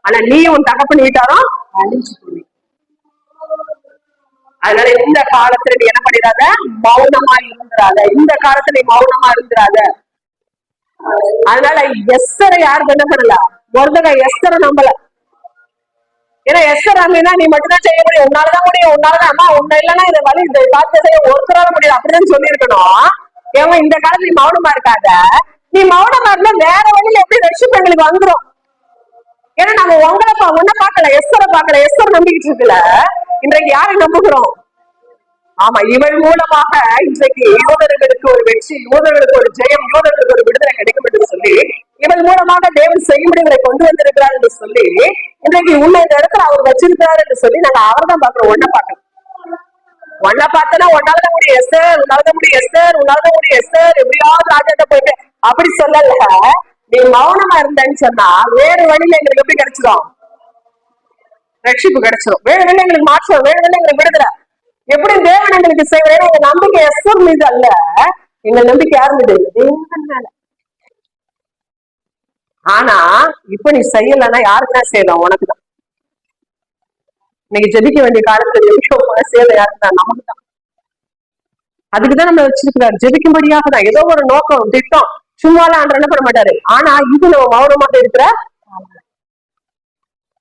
ஆனா நீயும் உன் தகப்பன் வீட்டாரும் அழிஞ்சு போய். அதனால இந்த காலத்துல நீ என்ன பண்ணிடாத, மௌனமா இருந்துடாத. இந்த காலத்துல நீ மௌனமா இருந்துடாத. அதனால எஸ்தரை யாருக்கு என்ன பண்ணல, மொர்தெகாய் எஸ்தரை நம்பல. ஏன்னா எஸ்தர் அங்கன்னா நீ மட்டும்தான் செய்ய முடியும், உன்னாலதான் முடியும், உன்னாலதான், அம்மா உன்ன இல்லைன்னா இதை வழி இந்த காலத்தை செய்ய ஒருத்தரால முடியாது அப்படிதான் சொல்லியிருக்கணும். ஏமா இந்த காலத்துல நீ மௌனமா இருக்காத. நீ மௌனமா இருந்தா வேற வழியில எப்படி ரட்சிப்பு எங்களுக்கு வந்துடும். ஏன்னா நாங்க உங்களை ஒன்ன பாக்கல, எஸ்தரை பாக்கல. எஸ்தர் நம்பிக்கிட்டு இருக்குல்ல, இன்றைக்கு யாரை நம்புகிறோம்? ஆமா, இவள் மூலமாக இன்றைக்கு யூதர்களுக்கு ஒரு வெற்றி, யூதர்களுக்கு ஒரு ஜெயம், யூதர்களுக்கு ஒரு விடுதலை கிடைக்கும் என்று சொல்லி, இவள் மூலமாக தேவன் செய்முடிகளை கொண்டு வந்திருக்கிறார் என்று சொல்லி, இன்றைக்கு உள்ள இந்த இடத்துல அவர் வச்சிருக்கிறார் என்று சொல்லி நாங்க அவர் தான் பாக்குறோம். ஒன்ன பாக்கணும். ஒன்ன பார்த்தனா உன்னாலதான் முடியும் எஸ்தர், உன்னாலதான் முடியும் எஸ்தர், உன்னாலதான் முடியும் எஸ்தர், எப்படியாவது ராஜாட்ட போயிட்டு அப்படி சொல்லல. நீ மௌனமா இருந்தேன்னு சொன்னா வேறு வழியில எங்களுக்கு எப்படி கிடைச்சிடும்? ரட்சிப்பு கிடைச்சிடும். வேறு வழியில எங்களுக்கு மாற்றம், வேறு வழியில எங்களுக்கு விடுதலை. எப்படி தேவன் எங்களுக்கு செய்வாரு? எங்க நம்பிக்கை எஸ்தர் மீது அல்ல, எங்க நம்பிக்கை யார் மீது? தேவன் மேல. ஆனா இப்ப நீ செய்யலன்னா யாருக்குதான் செய்யலாம்? உனக்குதான். இன்னைக்கு ஜெபிக்க வேண்டிய காலத்துல சேவை யாருக்குதான்? நமக்கு தான். அதுக்குதான் நம்ம வச்சிருக்கிறார், ஜெபிக்கும்படியாக தான். ஏதோ ஒரு நோக்கம், திட்டம். சும்மாலாம் ஆண்டவர் என்ன பண்ண மாட்டாரு. ஆனா இது நம்ம மௌனமாக இருக்கிற